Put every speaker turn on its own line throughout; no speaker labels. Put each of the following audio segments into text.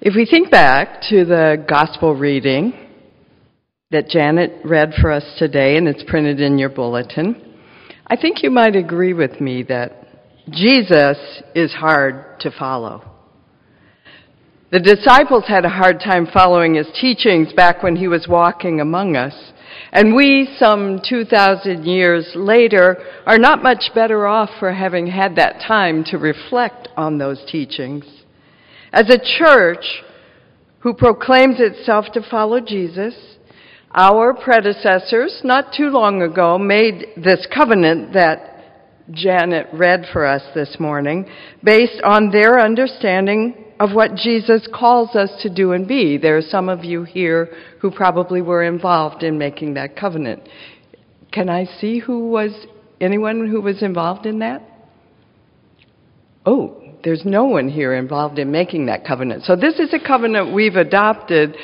If we think back to the gospel reading that Janet read for us today, and it's printed in your bulletin, I think you might agree with me that Jesus is hard to follow. The disciples had a hard time following his teachings back when he was walking among us. And we, some 2,000 years later, are not much better off for having had that time to reflect on those teachings. As a church who proclaims itself to follow Jesus, our predecessors, not too long ago, made this covenant that Janet read for us this morning based on their understanding of what Jesus calls us to do and be. There are some of you here who probably were involved in making that covenant. Can I see anyone who was involved in that? Oh, there's no one here involved in making that covenant. So this is a covenant we've adopted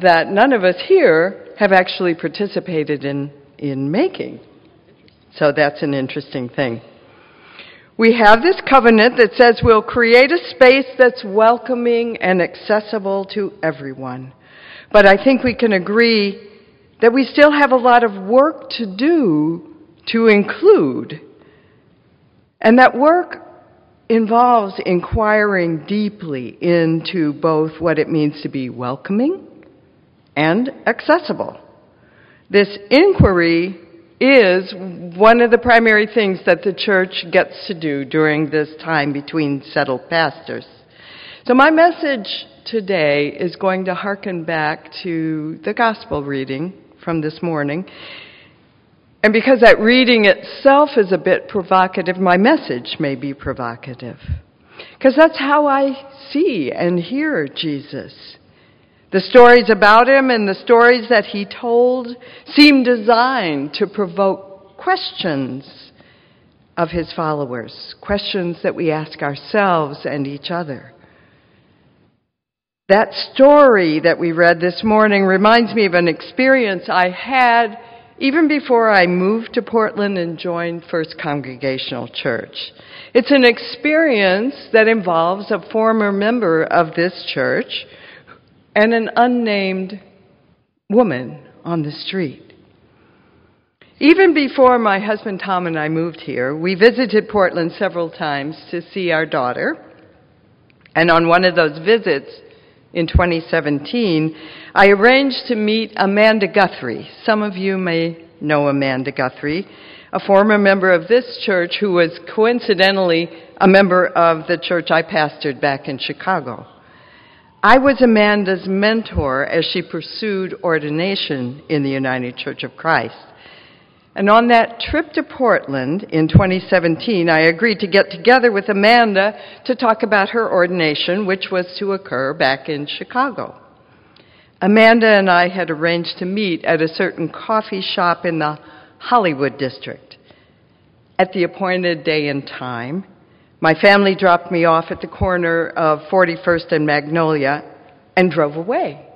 that none of us here have actually participated in making. So that's an interesting thing. We have this covenant that says we'll create a space that's welcoming and accessible to everyone. But I think we can agree that we still have a lot of work to do to include. And that work involves inquiring deeply into both what it means to be welcoming and accessible. This inquiry is one of the primary things that the church gets to do during this time between settled pastors. So my message today is going to hearken back to the gospel reading from this morning. And because that reading itself is a bit provocative, my message may be provocative. Because that's how I see and hear Jesus. The stories about him and the stories that he told seem designed to provoke questions of his followers, questions that we ask ourselves and each other. That story that we read this morning reminds me of an experience I had even before I moved to Portland and joined First Congregational Church. It's an experience that involves a former member of this church and an unnamed woman on the street. Even before my husband Tom and I moved here, we visited Portland several times to see our daughter. And on one of those visits in 2017, I arranged to meet Amanda Guthrie. Some of you may know Amanda Guthrie, a former member of this church who was coincidentally a member of the church I pastored back in Chicago. I was Amanda's mentor as she pursued ordination in the United Church of Christ. And on that trip to Portland in 2017, I agreed to get together with Amanda to talk about her ordination, which was to occur back in Chicago. Amanda and I had arranged to meet at a certain coffee shop in the Hollywood district. At the appointed day and time, my family dropped me off at the corner of 41st and Magnolia and drove away.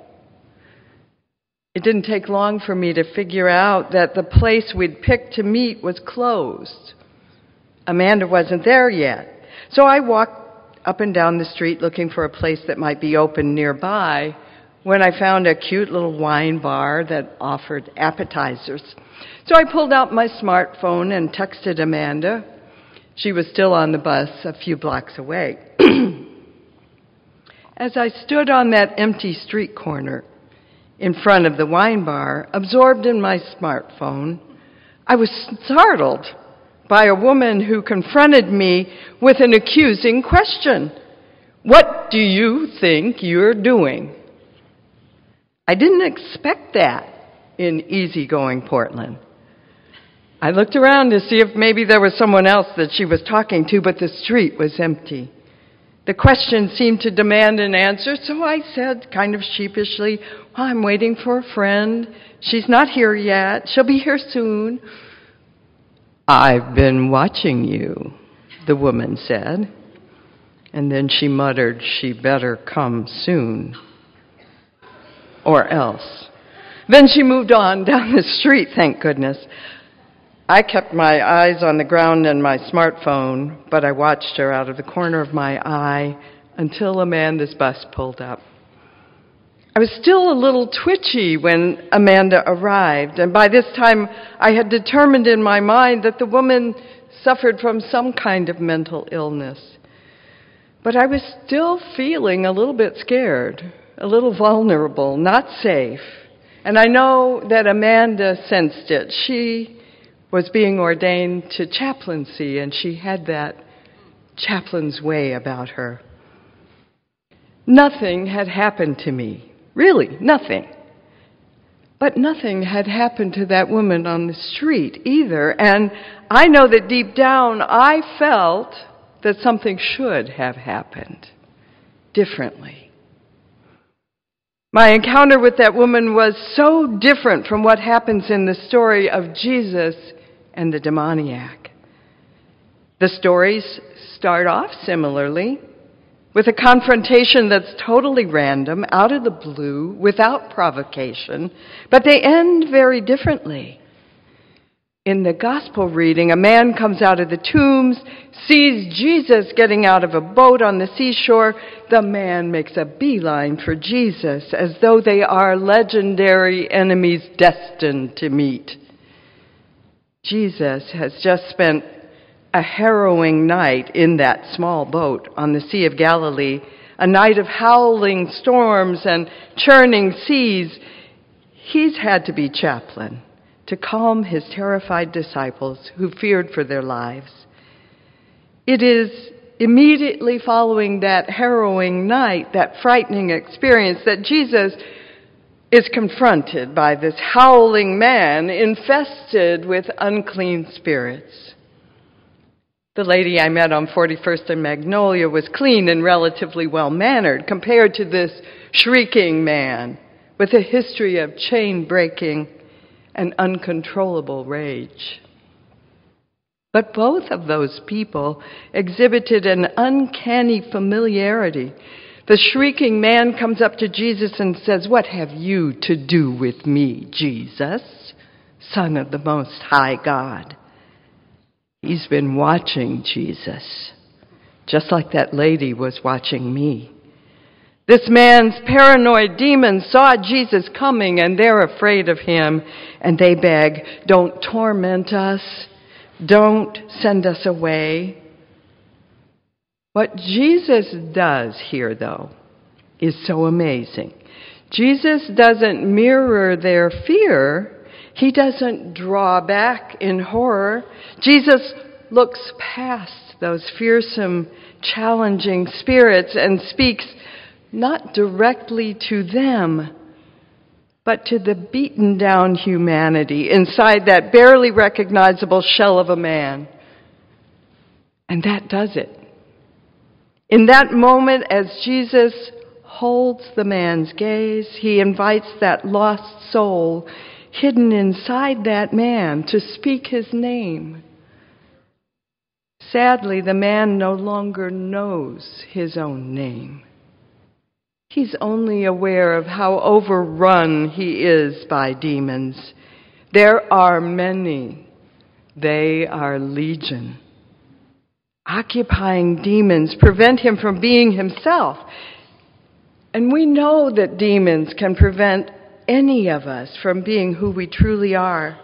It didn't take long for me to figure out that the place we'd picked to meet was closed. Amanda wasn't there yet. So I walked up and down the street looking for a place that might be open nearby when I found a cute little wine bar that offered appetizers. So I pulled out my smartphone and texted Amanda. She was still on the bus a few blocks away. As I stood on that empty street corner in front of the wine bar, absorbed in my smartphone, I was startled by a woman who confronted me with an accusing question. "What do you think you're doing?" I didn't expect that in easygoing Portland. I looked around to see if maybe there was someone else that she was talking to, but the street was empty. The question seemed to demand an answer, so I said kind of sheepishly, "Well, I'm waiting for a friend. She's not here yet. She'll be here soon." "I've been watching you," the woman said. And then she muttered, "She better come soon, or else." Then she moved on down the street, thank goodness. I kept my eyes on the ground and my smartphone, but I watched her out of the corner of my eye until Amanda's bus pulled up. I was still a little twitchy when Amanda arrived, and by this time I had determined in my mind that the woman suffered from some kind of mental illness. But I was still feeling a little bit scared, a little vulnerable, not safe. And I know that Amanda sensed it. She was being ordained to chaplaincy, and she had that chaplain's way about her. Nothing had happened to me. Really, nothing. But nothing had happened to that woman on the street either. And I know that deep down I felt that something should have happened differently. My encounter with that woman was so different from what happens in the story of Jesus and the demoniac. The stories start off similarly, with a confrontation that's totally random, out of the blue, without provocation, but they end very differently. In the gospel reading, a man comes out of the tombs, sees Jesus getting out of a boat on the seashore. The man makes a beeline for Jesus, as though they are legendary enemies destined to meet. Jesus has just spent a harrowing night in that small boat on the Sea of Galilee, a night of howling storms and churning seas. He's had to be chaplain to calm his terrified disciples who feared for their lives. It is immediately following that harrowing night, that frightening experience, that Jesus is confronted by this howling man infested with unclean spirits. The lady I met on 41st and Magnolia was clean and relatively well-mannered compared to this shrieking man with a history of chain-breaking and uncontrollable rage. But both of those people exhibited an uncanny familiarity. The shrieking man comes up to Jesus and says, "What have you to do with me, Jesus, Son of the Most High God?" He's been watching Jesus, just like that lady was watching me. This man's paranoid demons saw Jesus coming, and they're afraid of him, and they beg, "Don't torment us. Don't send us away." What Jesus does here, though, is so amazing. Jesus doesn't mirror their fear. He doesn't draw back in horror. Jesus looks past those fearsome, challenging spirits and speaks not directly to them, but to the beaten down humanity inside that barely recognizable shell of a man. And that does it. In that moment, as Jesus holds the man's gaze, he invites that lost soul hidden inside that man to speak his name. Sadly, the man no longer knows his own name. He's only aware of how overrun he is by demons. There are many. They are legion. Occupying demons prevent him from being himself. And we know that demons can prevent any of us from being who we truly are.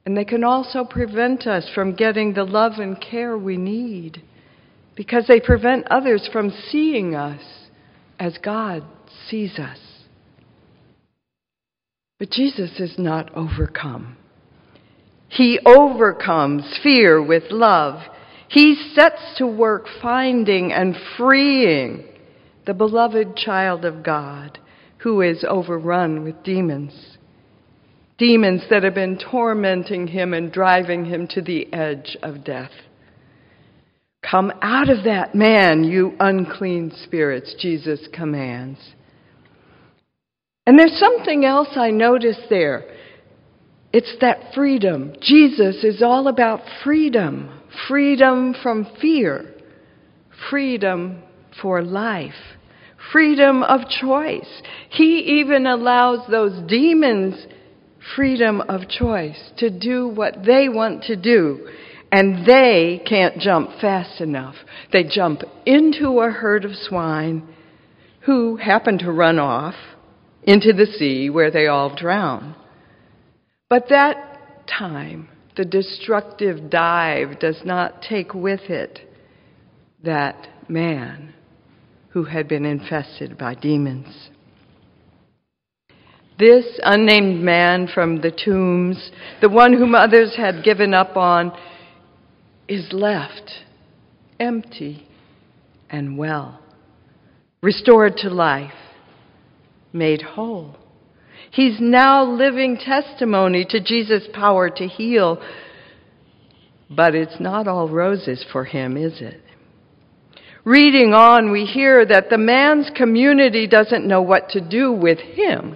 And they can also prevent us from getting the love and care we need, because they prevent others from seeing us as God sees us. But Jesus is not overcome. He overcomes fear with love. He sets to work finding and freeing the beloved child of God who is overrun with demons. Demons that have been tormenting him and driving him to the edge of death. "Come out of that man, you unclean spirits," Jesus commands. And there's something else I noticed there. It's that freedom. Jesus is all about freedom. Freedom from fear. Freedom for life. Freedom of choice. He even allows those demons freedom of choice to do what they want to do. And they can't jump fast enough. They jump into a herd of swine who happen to run off into the sea where they all drown. But that time, the destructive dive does not take with it that man who had been infested by demons. This unnamed man from the tombs, the one whom others had given up on, is left empty and well, restored to life, made whole. He's now living testimony to Jesus' power to heal. But it's not all roses for him, is it? Reading on, we hear that the man's community doesn't know what to do with him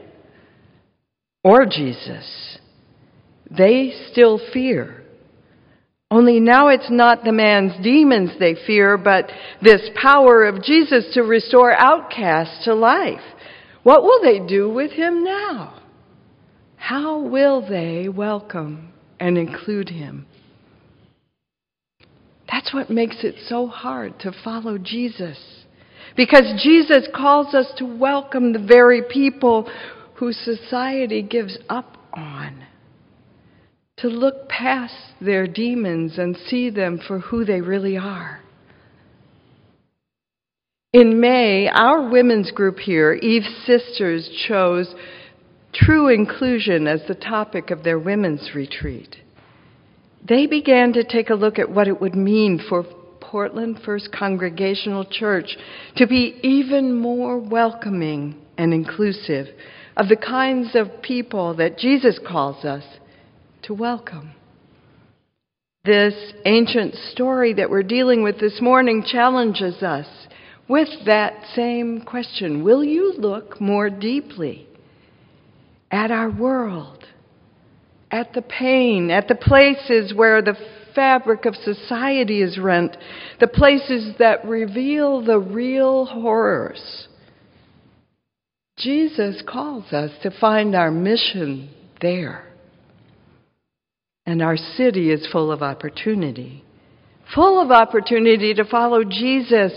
or Jesus. They still fear. Only now it's not the man's demons they fear, but this power of Jesus to restore outcasts to life. What will they do with him now? How will they welcome and include him? That's what makes it so hard to follow Jesus. Because Jesus calls us to welcome the very people whose society gives up on. To look past their demons and see them for who they really are. In May, our women's group here, Eve's Sisters, chose true inclusion as the topic of their women's retreat. They began to take a look at what it would mean for Portland First Congregational Church to be even more welcoming and inclusive of the kinds of people that Jesus calls us to welcome. This ancient story that we're dealing with this morning challenges us with that same question. Will you look more deeply at our world, at the pain, at the places where the fabric of society is rent, the places that reveal the real horrors? Jesus calls us to find our mission there. And our city is full of opportunity to follow Jesus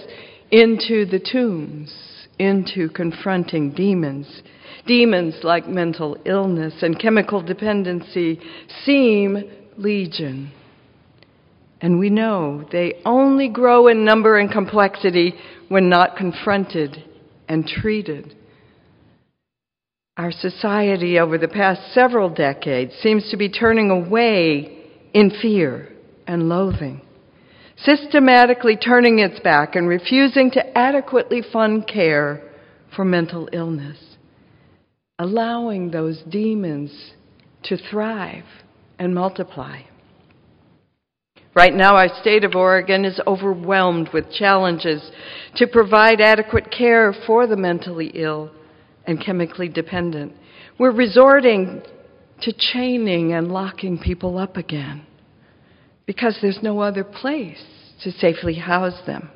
into the tombs, into confronting demons. Demons like mental illness and chemical dependency seem legion. And we know they only grow in number and complexity when not confronted and treated. Our society over the past several decades seems to be turning away in fear and loathing, systematically turning its back and refusing to adequately fund care for mental illness, allowing those demons to thrive and multiply. Right now, our state of Oregon is overwhelmed with challenges to provide adequate care for the mentally ill and chemically dependent. We're resorting to chaining and locking people up again because there's no other place to safely house them.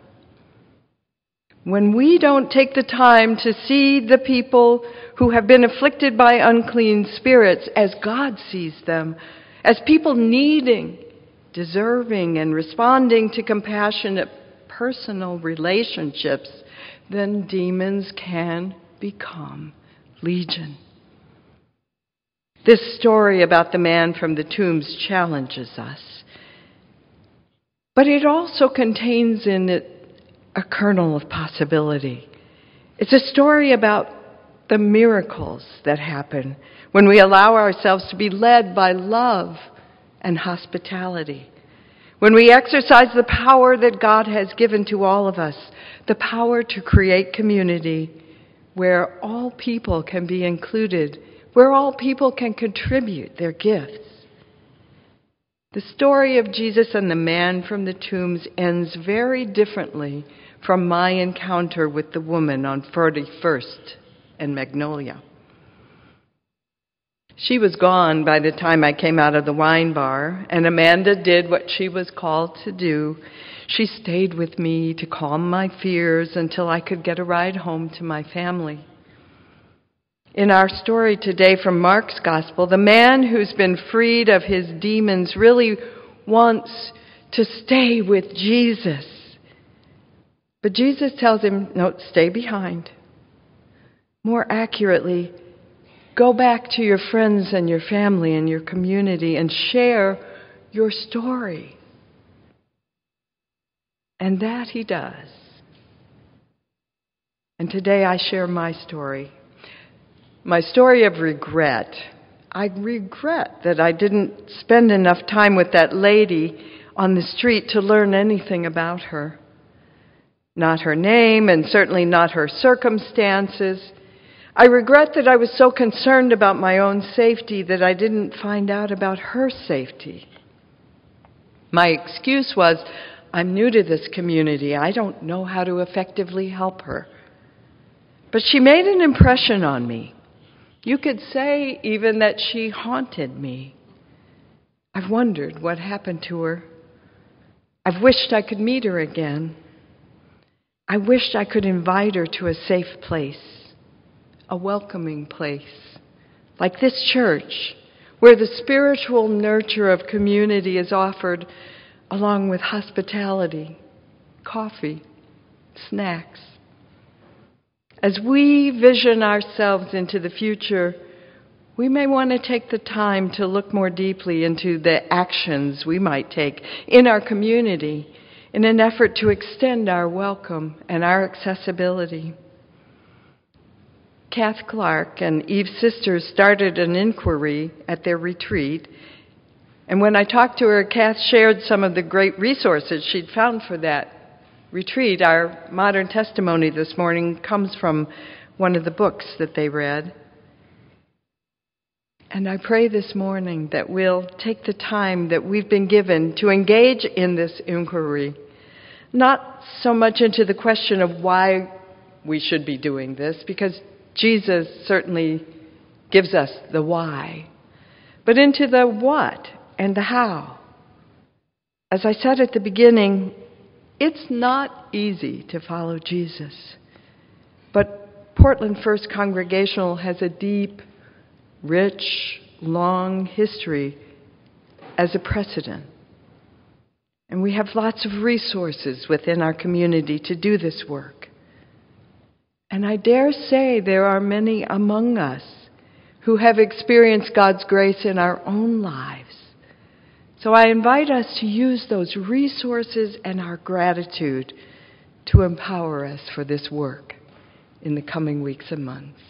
When we don't take the time to see the people who have been afflicted by unclean spirits as God sees them, as people needing, deserving, and responding to compassionate personal relationships, then demons can become legion. This story about the man from the tombs challenges us, but it also contains in it a kernel of possibility. It's a story about the miracles that happen when we allow ourselves to be led by love and hospitality, when we exercise the power that God has given to all of us, the power to create community where all people can be included, where all people can contribute their gifts. The story of Jesus and the man from the tombs ends very differently from my encounter with the woman on 41st and Magnolia. She was gone by the time I came out of the wine bar, and Amanda did what she was called to do. She stayed with me to calm my fears until I could get a ride home to my family. In our story today from Mark's Gospel, the man who's been freed of his demons really wants to stay with Jesus. But Jesus tells him, no, stay behind. More accurately, go back to your friends and your family and your community and share your story. And that he does. And today I share my story of regret. I regret that I didn't spend enough time with that lady on the street to learn anything about her. Not her name, and certainly not her circumstances. I regret that I was so concerned about my own safety that I didn't find out about her safety. My excuse was, I'm new to this community. I don't know how to effectively help her. But she made an impression on me. You could say even that she haunted me. I've wondered what happened to her. I've wished I could meet her again. I wished I could invite her to a safe place, a welcoming place, like this church, where the spiritual nurture of community is offered along with hospitality, coffee, snacks. As we vision ourselves into the future, we may want to take the time to look more deeply into the actions we might take in our community in an effort to extend our welcome and our accessibility. Kath Clark and Eve's sisters started an inquiry at their retreat, and when I talked to her, Kath shared some of the great resources she'd found for that retreat. Our modern testimony this morning comes from one of the books that they read. And I pray this morning that we'll take the time that we've been given to engage in this inquiry, not so much into the question of why we should be doing this, because Jesus certainly gives us the why, but into the what and the how. As I said at the beginning, it's not easy to follow Jesus, but Portland First Congregational has a deep, rich, long history as a precedent. And we have lots of resources within our community to do this work. And I dare say there are many among us who have experienced God's grace in our own lives. So I invite us to use those resources and our gratitude to empower us for this work in the coming weeks and months.